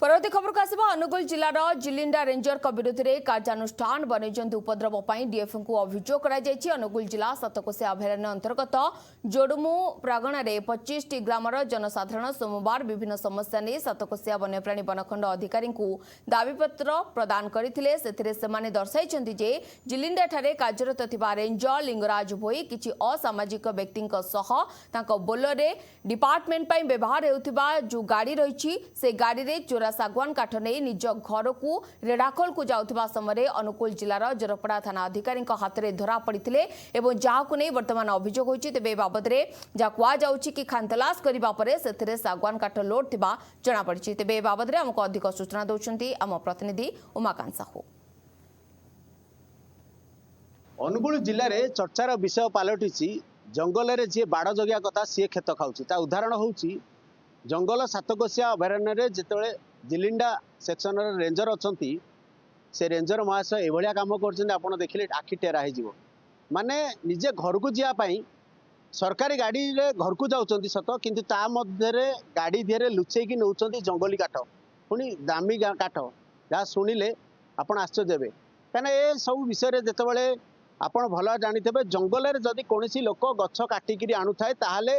परवर्ती खबर को आसवा अनुगुल जिलार जिलिंडा रेंजर विरुद्ध में कार्यानुष्ठान वन्यजंतु उपद्रव डीएफओ को अभियोग कर अनुगुल जिला सतकोशिया अभयारण्य अंतर्गत जोडुमु प्रागण में 25 टी ग्रामर जनसाधारण सोमवार विभिन्न समस्या नहीं सतकोशिया वन्यप्राणी वनखंड अधिकारी दाबीपत्र प्रदान करते दर्शाई जिलिंडा ठारे कार्यरत थिबा रेंजर लिंगराज भोई किछि असामाजिक व्यक्ति बोलरे डिपार्टमेंट व्यवहार होउथिबा जो गाड़ी रही से गाड़ी रे चोरा सागवान काठ नहीं निज घर को रेडाखोल को जाउथिबा समय अनुकूल जिलार जरपड़ा थाना अधिकारी हाथ में धरा पड़ते जहां नहीं वर्तमान अभियोग होती तेज बाबद जहाँ कहुच्छी कि खानतलाश करने से सागवान काठ लोड थिबा जना पड़ी तेज बाबद आमको अधिक सूचना दौरान आम प्रतिनिधि उमाकांत साहू। अनुगुल जिले में चर्चार विषय पलटि जंगल में जी बाड़ जगिया कथा सी क्षेत खाऊँ उदाहरण हूँ जंगल सातकोशिया अभयारण्य जिते जिलिंडा सेक्शन रेंजर अच्छा से रेंजर महाशय एभलिया काम कर देखिले आखि टेरा हो माने निजे घर को जावाई सरकारी गाड़ी रे घर को जाऊँच सत किंतु ता मध्य गाड़ी धीरे लुचेकी नौ जंगली काठ पुणी दामी काठ जहाँ शुणिले आपण आश्चर्य हेबे कहीं ए सब विषय जितेबाला आपण भल जानी जंगल में जदि कौन लोक गछ काटिकी आणुए ताहले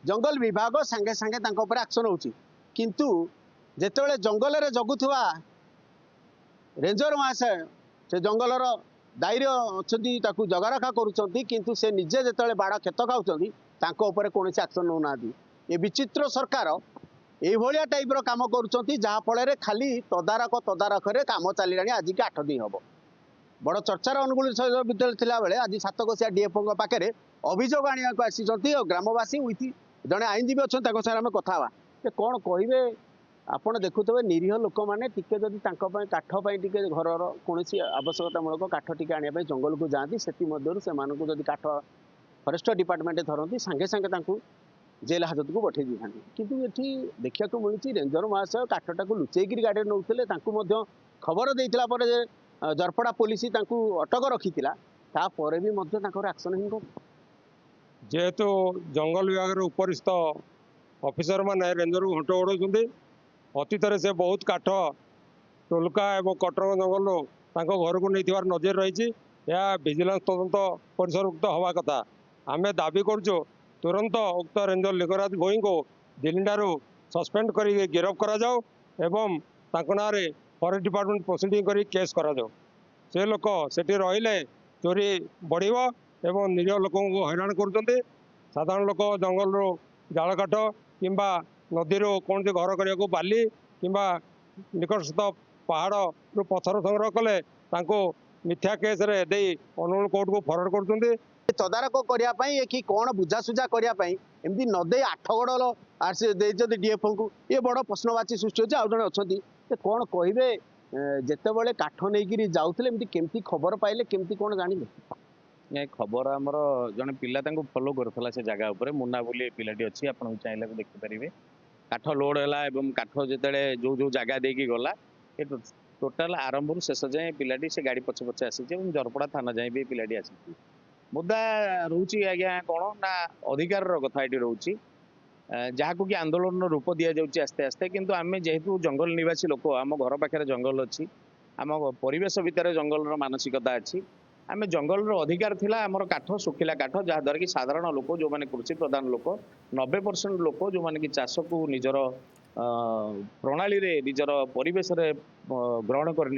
जंगल विभाग सांगे सांगे एक्शन होची किंतु जेतेबेले जंगल में जगुवा रेंजर महाशय से जंगलर दायित्व अच्छा जगा रखा करुँच किंतु से निजे जिते बाड़ क्षत खाऊँ कौन एक्शन नौ ना ये विचित्र सरकार ये टाइप्र कम कर खाली तदारखरे काम चलिए आज की 8 दिन हम बड़ चर्चार अनुकूल विद्यालय थिला बेले आज सातकोशिया डीएफओ पाखे अभियोग आने को आसी ग्रामवासी विथ जड़े आईनजीवी अच्छा सारे आम कथा कौन कहे आपड़ देखुवे निरीह लोक मैंने टिके जदि काठपाई टे घर कौन आवश्यकतामूलक काठ टी आने जंगल को जाती से जदि काठ फरेस्ट डिपार्टमेंट धरती सांगे सांगे जेल हाजत को पठे था किंतु ये देखा मिली रेंजर महाशय काठटा को लुचेक गाड़ी नौते खबर देता जरपड़ा पुलिस अटक रखी तापर भी एक्शन ही कर जेहेतु जंगल विभाग उपरिस्थ ऑफिसर माने रेंजर को घंट उड़ाऊँ अतीत से बहुत काठ टोलका और कटर जंगल घर को नहीं नजर रही विजिलेंस तदंत परिसरभुक्त हवा कथा आम दाबी करुँ तुरंत उक्त रेंजर लिंगराज भोई को जिलिंडारू सस्पेंड कर गिरफ कर ना फॉरेस्ट डिपार्टमेंट प्रोसीडिंग कर केस कर से लोक से रे चोरी बढ़ एवं निज लोक हैरान कर साधारण लोक जंगल जाल काठ कि नदी कौन घर करने को बाली कि निकटस्थ पहाड़ रू पथर संग्रह कले मिथ्या केस रे दे अनुगुल कोर्ट को फरवर्ड कर तदारक करने कि कौन बुझासुझा करने एमती नदे 8 गड़ आरसी डीएफओ को ये बड़ प्रश्नवाची सृष्टि होती आउ जड़े अच्छा कौन कहे जितेबाला काठ नहीं जाऊे केमती खबर पाइले केमती कौन जानिले खबर आमर जड़े पिला फॉलो करा से जगह उपर मुन्ना बोली पिलाटी अच्छी आपको चाहिए देखिपारे काठ लोड है काठ जिते जो जो जगह देकी गला टोटाल आरंभ शेष जाए पिलाटी से गाड़ी पछे पछे आसी जरपड़ा थाना जाए भी पिलाटी आसी मुद्दा रोची आज्ञा कौन ना अधिकार कथा ये रोची जहाँ को कि आंदोलन रूप दि जाऊँगी आस्ते आस्ते किंतु आम जेहेतु जंगल निवासी लोक आम घर पाखे जंगल अच्छी आम परिवेश भितर जंगल मानसिकता अच्छी आम जंगल अधिकार थिला आमर काठ सुखिला काठ जहाँद्वारा कि साधारण लोक जो मैंने कृषि प्रधान लोक 90% लोक जो मैंने कि चाष को निजर प्रणाली रे निजर परिवेश रे ग्रहण कर